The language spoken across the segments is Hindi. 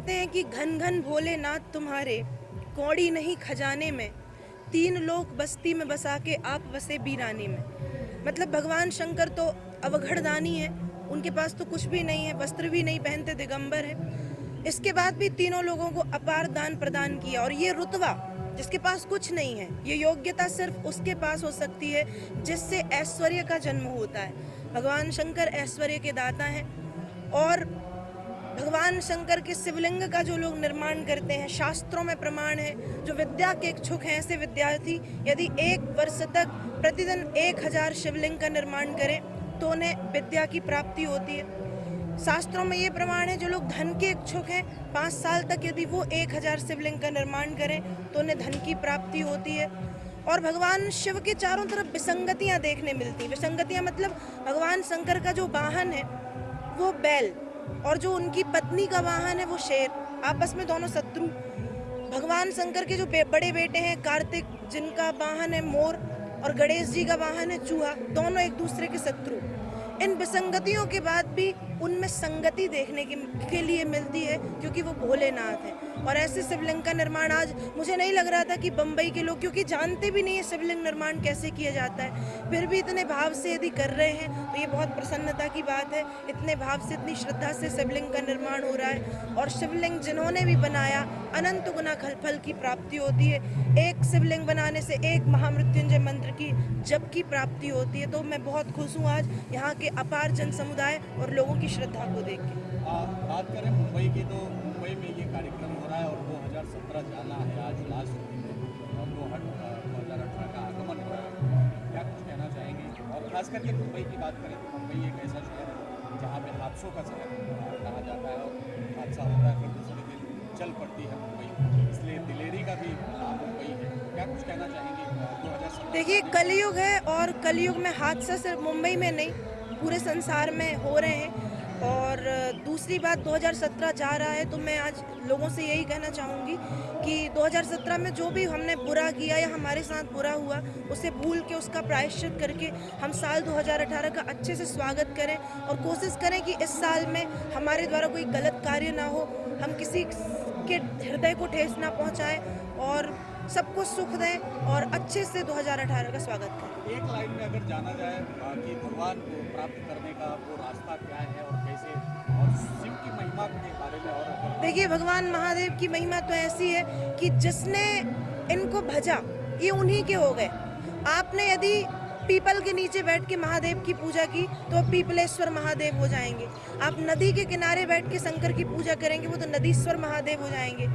कहते हैं कि घन घन भोलेनाथ तुम्हारे, कौड़ी नहीं खजाने में, तीन लोक बस्ती में बसा के आप बसे बीराने में। मतलब भगवान शंकर तो अवघड़दानी है, उनके पास तो कुछ भी नहीं है, वस्त्र भी नहीं पहनते, दिगंबर है। इसके बाद भी तीनों लोगों को अपार दान प्रदान किया। और ये रुतबा जिसके पास कुछ नहीं है, ये योग्यता सिर्फ उसके पास हो सकती है जिससे ऐश्वर्य का जन्म होता है। भगवान शंकर ऐश्वर्य के दाता हैं। और भगवान शंकर के शिवलिंग का जो लोग निर्माण करते हैं, शास्त्रों में प्रमाण है, जो विद्या के इच्छुक हैं ऐसे विद्यार्थी यदि 1 वर्ष तक प्रतिदिन 1000 शिवलिंग का निर्माण करें तो उन्हें विद्या की प्राप्ति होती है। शास्त्रों में ये प्रमाण है, जो लोग धन के इच्छुक हैं 5 साल तक यदि वो 1000 शिवलिंग का निर्माण करें तो उन्हें धन की प्राप्ति होती है। और भगवान शिव के चारों तरफ विसंगतियाँ देखने मिलती हैं। विसंगतियाँ मतलब भगवान शंकर का जो वाहन है वो बैल, और जो उनकी पत्नी का वाहन है वो शेर, आपस में दोनों शत्रु। भगवान शंकर के जो बड़े बेटे हैं कार्तिक, जिनका वाहन है मोर, और गणेश जी का वाहन है चूहा, दोनों एक दूसरे के शत्रु। इन विसंगतियों के बाद भी उनमें संगति देखने के लिए मिलती है, क्योंकि वो भोलेनाथ है। और ऐसे शिवलिंग का निर्माण आज मुझे नहीं लग रहा था कि बम्बई के लोग, क्योंकि जानते भी नहीं है शिवलिंग निर्माण कैसे किया जाता है, फिर भी इतने भाव से यदि कर रहे हैं तो ये बहुत प्रसन्नता की बात है। इतने भाव से, इतनी श्रद्धा से शिवलिंग का निर्माण हो रहा है। और शिवलिंग जिन्होंने भी बनाया, अनंत गुना फल की प्राप्ति होती है। एक शिवलिंग बनाने से एक महामृत्युंजय मंत्र की जप की प्राप्ति होती है। तो मैं बहुत खुश हूँ आज यहाँ के अपार जन समुदाय और लोगों की श्रद्धा को देख के। बात करें मुंबई की, तो मुंबई में ये कार्यक्रम हो रहा है और 2017 जाना है, आज लास्ट दिन है और 2018 का आगमन हो रहा है। क्या कुछ कहना चाहेंगे? और खास करके मुंबई की बात करें तो मुंबई एक ऐसा शहर है जहाँ पे हादसों का शहर कहा जाता है, और हादसा होता है फिर दूसरे दिन चल पड़ती है मुंबई, इसलिए दिलेरी का भी नाम मुंबई है। क्या कुछ कहना चाहेंगे 2017? देखिए, कलयुग है, और कलयुग में हादसा सिर्फ मुंबई में नहीं पूरे संसार में हो रहे हैं। और दूसरी बात, 2017 जा रहा है तो मैं आज लोगों से यही कहना चाहूँगी कि 2017 में जो भी हमने बुरा किया या हमारे साथ बुरा हुआ, उसे भूल के उसका प्रायश्चित करके हम साल 2018 का अच्छे से स्वागत करें। और कोशिश करें कि इस साल में हमारे द्वारा कोई गलत कार्य ना हो, हम किसी के हृदय को ठेस ना पहुँचाएं, और सबको सुख दें और अच्छे से 2018 का स्वागत करें। एक लाइन में अगर जाना जाए कि भगवान को प्राप्त करने का वो रास्ता क्या है और कैसे, और शिव की महिमा के बारे में और देखिए, भगवान महादेव की महिमा तो ऐसी है कि जिसने इनको भजा ये उन्हीं के हो गए। आपने यदि पीपल के नीचे बैठ के महादेव की पूजा की तो पीपलेश्वर महादेव हो जाएंगे। आप नदी के किनारे बैठ के शंकर की पूजा करेंगे, वो तो नदीश्वर महादेव हो जाएंगे।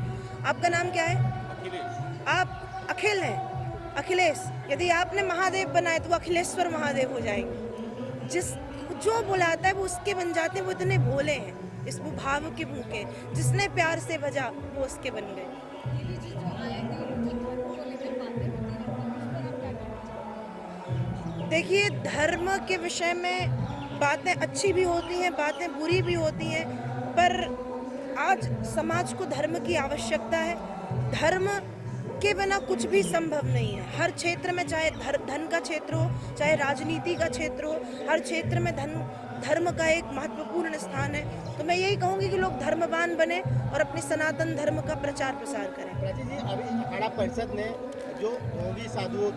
आपका नाम क्या है? अखिलेश। आप अखिल हैं, अखिलेश। यदि आपने महादेव बनाए तो अखिलेश्वर महादेव हो जाएंगे। जिस जो बुलाता है वो उसके बन जाते हैं। वो इतने भोले हैं, इस वो भाव के भूखे, जिसने प्यार से भजा वो उसके बन गए। देखिए, धर्म के विषय में बातें अच्छी भी होती हैं, बातें बुरी भी होती हैं, पर आज समाज को धर्म की आवश्यकता है। धर्म के बिना कुछ भी संभव नहीं है। हर क्षेत्र में, चाहे धन का क्षेत्र हो, चाहे राजनीति का क्षेत्र हो, हर क्षेत्र में धर्म का एक महत्वपूर्ण स्थान है। तो मैं यही कहूँगी कि लोग धर्मवान बने और अपने सनातन धर्म का प्रचार प्रसार करें। प्राची जी, अभी अखाड़ा परिषद ने जो ढोंगी साधु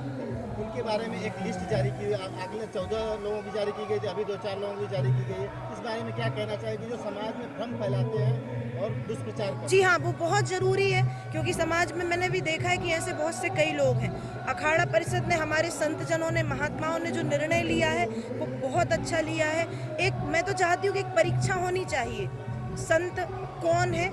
उनके बारे में एक लिस्ट जारी की, अगले 14 लोगों की जारी की गई थी, अभी 2-4 लोगों की जारी की गई है। इस बारे में क्या कहना चाहेगी, जो समाज में भ्रम फैलाते हैं और दुष्प्रचार करते हैं? जी हाँ, वो बहुत ज़रूरी है, क्योंकि समाज में मैंने भी देखा है कि ऐसे बहुत से कई लोग हैं। अखाड़ा परिषद ने, हमारे संतजनों ने, महात्माओं ने जो निर्णय लिया है वो बहुत अच्छा लिया है। मैं तो चाहती हूँ कि एक परीक्षा होनी चाहिए। संत कौन है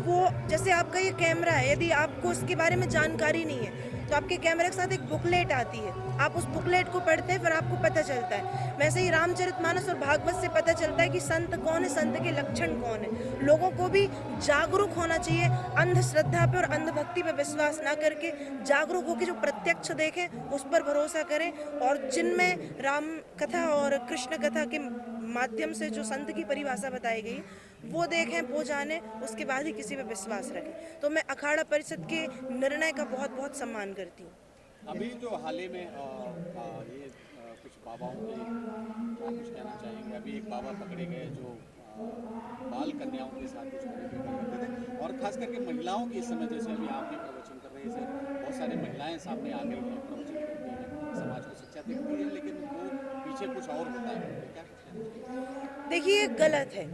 वो, जैसे आपका ये कैमरा है, यदि आपको उसके बारे में जानकारी नहीं है तो आपके कैमरे के साथ एक बुकलेट आती है, आप उस बुकलेट को पढ़ते हैं, फिर आपको पता चलता है। वैसे ही रामचरितमानस और भागवत से पता चलता है कि संत कौन है, संत के लक्षण कौन है। लोगों को भी जागरूक होना चाहिए, अंधश्रद्धा पे और अंधभक्ति पे विश्वास ना करके जागरूक होकर जो प्रत्यक्ष देखें उस पर भरोसा करें। और जिनमें राम कथा और कृष्ण कथा के माध्यम से जो संत की परिभाषा बताई गई वो देखें, वो जाने, उसके बाद ही किसी पे विश्वास रखें। तो मैं अखाड़ा परिषद के निर्णय का बहुत बहुत सम्मान करती हूँ। अभी जो हाल ही में कुछ बाबाओं के, क्या कुछ कहना चाहेंगे? अभी एक बाबा पकड़े गए जो बाल कन्याओं के साथ कुछ तरीके का करते थे। और खास करके महिलाओं के इस समय, जैसे अभी आप भी प्रवचन कर रहे हैं, बहुत सारी महिलाएं सामने आ गई हैं, प्रवचन करती हैं, समाज को शिक्षा देती हैं, लेकिन वो पीछे कुछ और होता है। क्या कुछ कहना चाहिए? देखिए, गलत है।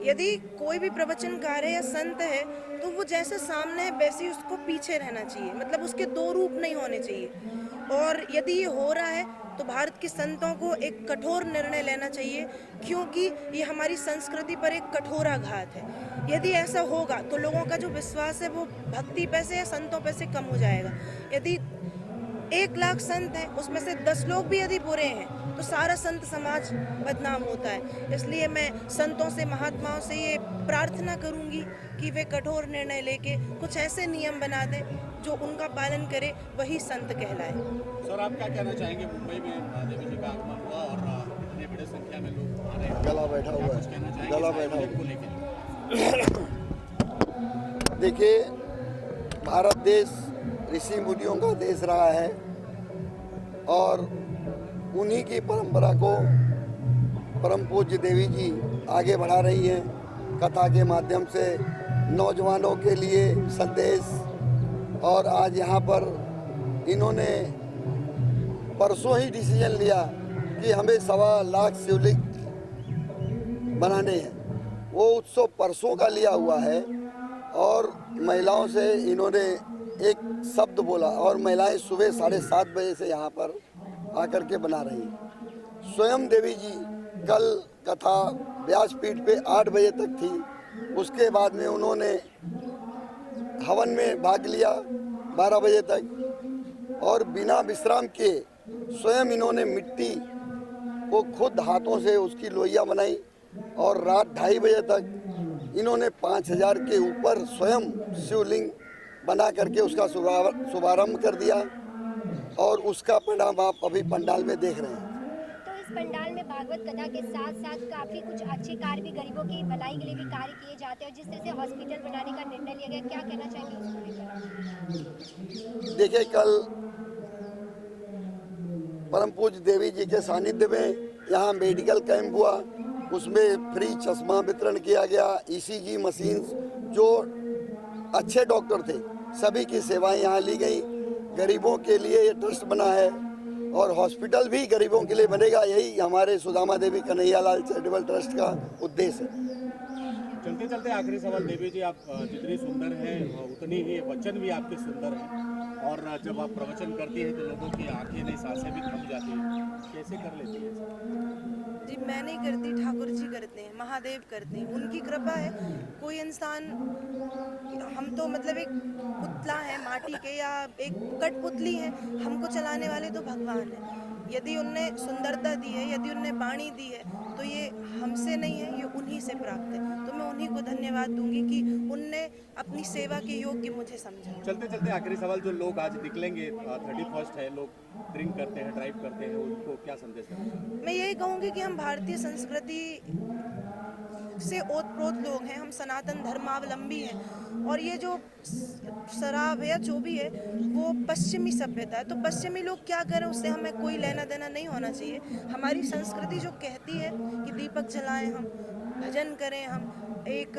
यदि कोई भी प्रवचनकार है या संत है तो वो जैसे सामने है वैसे ही उसको पीछे रहना चाहिए, मतलब उसके दो रूप नहीं होने चाहिए। और यदि ये हो रहा है तो भारत के संतों को एक कठोर निर्णय लेना चाहिए, क्योंकि ये हमारी संस्कृति पर एक कठोराघात है। यदि ऐसा होगा तो लोगों का जो विश्वास है वो भक्ति पे से या संतों पे से कम हो जाएगा। यदि 1 लाख संत हैं, उसमें से 10 लोग भी यदि बुरे हैं तो सारा संत समाज बदनाम होता है। इसलिए मैं संतों से, महात्माओं से ये प्रार्थना करूंगी कि वे कठोर निर्णय लेके कुछ ऐसे नियम बना दें जो उनका पालन करे, वही संत कहलाए। सर, आप क्या कहना चाहेंगे? मुंबई में देवी जी का आगमन हुआ और इतने बड़े संख्या में लोग आ रहे हैं, गला बैठा क्या हुआ कुछ है, कहना चाहेंगे गला इस बैठा आयोजन को लेकर? देखिए, भारत देश ऋषि मुनियों का देश रहा है और उन्हीं की परंपरा को परम पूज्य देवी जी आगे बढ़ा रही हैं कथा के माध्यम से नौजवानों के लिए संदेश। और आज यहाँ पर इन्होंने परसों ही डिसीजन लिया कि हमें 1.25 लाख शिवलिंग बनाने हैं। वो उत्सव परसों का लिया हुआ है और महिलाओं से इन्होंने एक शब्द बोला और महिलाएं सुबह 7:30 बजे से यहाँ पर आकर के बना रही हैं। स्वयं देवी जी कल कथा व्यासपीठ पे 8 बजे तक थी। उसके बाद में उन्होंने हवन में भाग लिया 12 बजे तक और बिना विश्राम किए स्वयं इन्होंने मिट्टी को खुद हाथों से उसकी लोइयाँ बनाई और रात 2:30 बजे तक इन्होंने 5000 के ऊपर स्वयं शिवलिंग बना करके उसका शुभारंभ कर दिया और उसका परिणाम आप अभी पंडाल में देख रहे हैं। तो इस पंडाल में भागवत कथा के साथ साथ काफी कुछ अच्छे कार्य भी गरीबों की भलाई के लिए भी कार्य किए जाते हैं और जिस तरह से हॉस्पिटल बनाने का निर्णय लिया गया, क्या कहना चाहेंगे उसको लेकर? देखिए, कल परम पूज्य देवी जी के सानिध्य में यहाँ मेडिकल कैंप हुआ, उसमें फ्री चश्मा वितरण किया गया। ECG मशीन, जो अच्छे डॉक्टर थे सभी की सेवाएं यहाँ ली गई। गरीबों के लिए ये ट्रस्ट बना है और हॉस्पिटल भी गरीबों के लिए बनेगा। यही हमारे सुदामा देवी कन्हैयालाल चैरिटेबल ट्रस्ट का उद्देश्य है। चलते चलते आखिरी सवाल, देवी जी आप जितनी सुंदर हैं उतनी ही वचन भी आपके सुंदर हैं और जब आप प्रवचन करती हैं तो लोगों की आंखें नहीं, सांसें भी थम जाती हैं। कैसे कर लेती है? जी, मैं नहीं करती, ठाकुर जी करते हैं, महादेव करते हैं, उनकी कृपा है। कोई इंसान, हम तो मतलब एक पुतला है माटी के या एक कठपुतली है, हमको चलाने वाले तो भगवान है। यदि उनने सुंदरता दी है, यदि उनने वाणी दी है तो ये हमसे नहीं है, ये उन्हीं से प्राप्त है। तो मैं उन्हीं को धन्यवाद दूंगी कि उनने अपनी सेवा के योग्य मुझे समझा। चलते चलते आखिरी सवाल, जो लोग आज निकलेंगे, 31 है, लोग ड्रिंक करते हैं, ड्राइव करते हैं, उनको क्या संदेश देना? मैं यही कहूँगी कि हम भारतीय संस्कृति से ओतप्रोत लोग हैं, हम सनातन धर्मावलंबी हैं और ये जो शराब है या जो भी है वो पश्चिमी सभ्यता है। तो पश्चिमी लोग क्या करें उससे हमें कोई लेना देना नहीं होना चाहिए। हमारी संस्कृति जो कहती है कि दीपक जलाएं, हम भजन करें, हम एक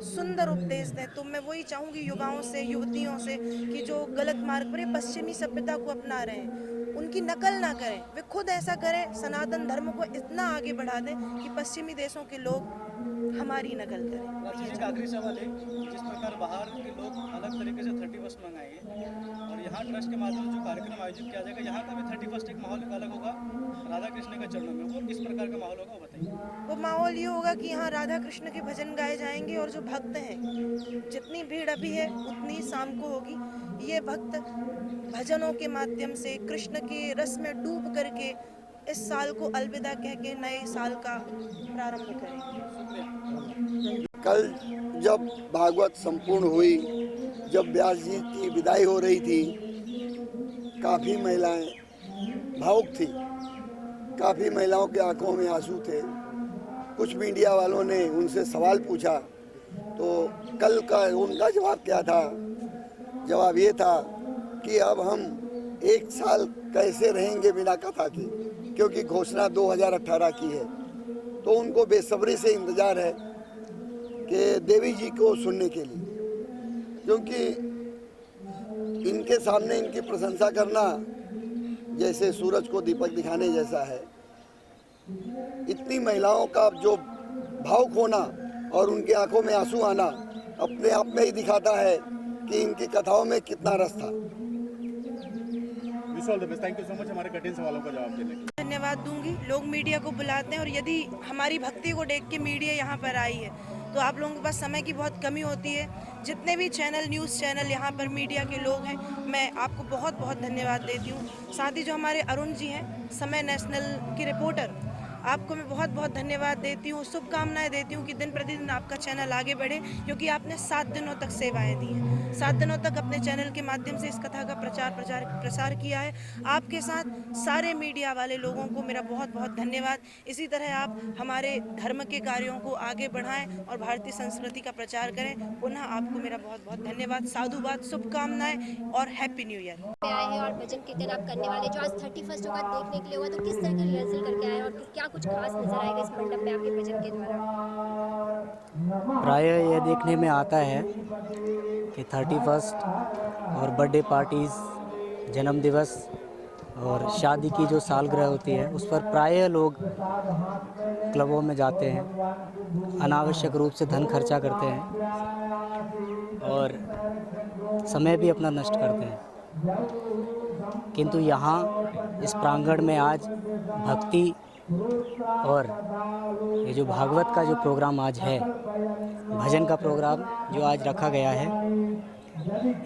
सुंदर उपदेश दें, तो मैं वही चाहूँगी युवाओं से, युवतियों से कि जो गलत मार्ग पर पश्चिमी सभ्यता को अपना रहे हैं उनकी नकल ना करें, वे खुद ऐसा करें, सनातन धर्म को इतना आगे बढ़ा दें कि पश्चिमी देशों के लोग हमारी नकल करें। राजेश का आखिरी सवाल है, जिस प्रकार बाहर के लोग अलग तरीके से 31 मंगाएंगे और यहाँ ट्रस्ट के माध्यम से जो कार्यक्रम आयोजित किया जाएगा, यहाँ का भी 31 एक माहौल अलग होगा राधा कृष्ण के चरणों में, वो किस प्रकार का माहौल होगा वो बताइए। वो माहौल ये होगा कि यहाँ राधा कृष्ण के भजन गाए जाएंगे और जो भक्त हैं, जितनी भीड़ अभी है उतनी शाम को होगी। ये भक्त भजनों के माध्यम से कृष्ण के रस में डूब करके इस साल को अलविदा कह के नए साल का प्रारंभ करेंगे। कल जब भागवत संपूर्ण हुई, जब व्यास जी की विदाई हो रही थी, काफ़ी महिलाएं भावुक थी, काफ़ी महिलाओं के आंखों में आंसू थे। कुछ मीडिया वालों ने उनसे सवाल पूछा तो कल का उनका जवाब क्या था? जवाब ये था कि अब हम 1 साल कैसे रहेंगे बिना कथा के, क्योंकि घोषणा 2018 की है। तो उनको बेसब्री से इंतज़ार है कि देवी जी को सुनने के लिए, क्योंकि इनके सामने इनकी प्रशंसा करना जैसे सूरज को दीपक दिखाने जैसा है। इतनी महिलाओं का जो भाव खोना और उनकी आंखों में आंसू आना अपने आप में ही दिखाता है कि इनकी कथाओं में कितना रस था। Wish all the best, thank you so much हमारे कठिन सवालों का जवाब देने के लिए। धन्यवाद दूंगी। लोग मीडिया को बुलाते हैं और यदि हमारी भक्ति को देख के मीडिया यहाँ पर आई है तो आप लोगों के पास समय की बहुत कमी होती है। जितने भी चैनल, न्यूज़ चैनल यहाँ पर मीडिया के लोग हैं, मैं आपको बहुत बहुत धन्यवाद देती हूँ। साथ ही जो हमारे अरुण जी हैं, समय नेशनल के रिपोर्टर, आपको मैं बहुत बहुत धन्यवाद देती हूँ, शुभकामनाएं देती हूँ कि दिन प्रतिदिन आपका चैनल आगे बढ़े, क्योंकि आपने 7 दिनों तक सेवाएं दी हैं। 7 दिनों तक अपने चैनल के माध्यम से इस कथा का प्रसार किया है। आपके साथ सारे मीडिया वाले लोगों को मेरा बहुत बहुत धन्यवाद। इसी तरह आप हमारे धर्म के कार्यों को आगे बढ़ाएं और भारतीय संस्कृति का प्रचार करें। पुनः आपको मेरा बहुत बहुत धन्यवाद, साधुवाद, शुभकामनाएं और हैप्पी न्यू ईयर। पे आए हैं और भजन कीर्तन आप करने वाले जो आज 31 होगा देखने के लिए होगा, तो किस तरह के रिहर्सल करके आए हैं और क्या कुछ खास नजर आएगा इस मंडप में आपके भजन के द्वारा? प्रायः यह देखने में आता है कि 31 और बर्थडे पार्टीज़, जन्मदिवस और शादी की जो सालगिरह होती है उस पर प्रायः लोग क्लबों में जाते हैं, अनावश्यक रूप से धन खर्चा करते हैं और समय भी अपना नष्ट करते हैं। किंतु यहाँ इस प्रांगण में आज भक्ति और ये जो भागवत का जो प्रोग्राम आज है, भजन का प्रोग्राम जो आज रखा गया है,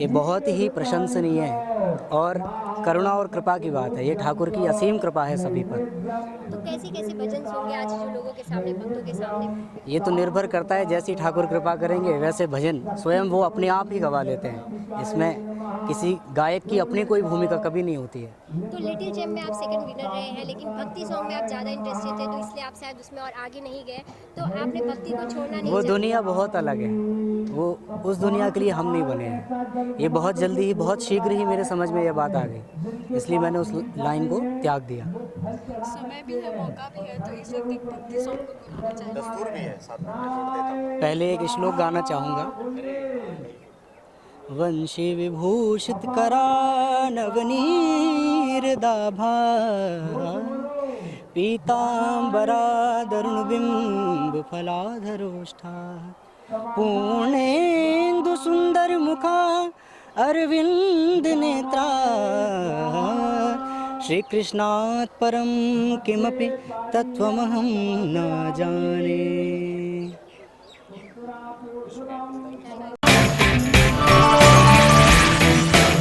ये बहुत ही प्रशंसनीय है और करुणा और कृपा की बात है। ये ठाकुर की असीम कृपा है सभी पर। तो कैसे कैसे भजन होंगे आज जो लोगों के सामने, भक्तों के सामने? ये तो निर्भर करता है, जैसी ठाकुर कृपा करेंगे वैसे भजन स्वयं वो अपने आप ही गवा लेते हैं। इसमें किसी गायक की अपनी कोई भूमिका कभी नहीं होती है। तो लिटिल चैम्प में आप सेकंड विनर रहे हैं, लेकिन भक्ति सॉन्ग में आप ज़्यादा इंटरेस्टेड थे, तो इसलिए आप शायद उसमें और आगे नहीं गए। तो आपने भक्ति को छोड़ना नहीं वो चाहा? दुनिया बहुत अलग है, वो उस दुनिया के लिए हम नहीं बने हैं। ये बहुत जल्दी ही, बहुत शीघ्र ही मेरे समझ में ये बात आ गई, इसलिए मैंने उस लाइन को त्याग दिया। समय भी है, मौका भी है, तो इस वक्त एक भक्ति सॉन्ग को बुलाना चाहिए। दस्तूर भी है, साथ में छोड़ देता हूँ। पहले एक श्लोक गाना चाहूँगा। वंशी विभूषित करा नवनीर दाभा, पीतांबरा दरुण बिंब फलाधरोष्ठा, पूर्णेन्दु सुंदर मुखा अरविंद नेत्रा, श्री कृष्णात् परम किमपि तत्त्वमहं न जाने।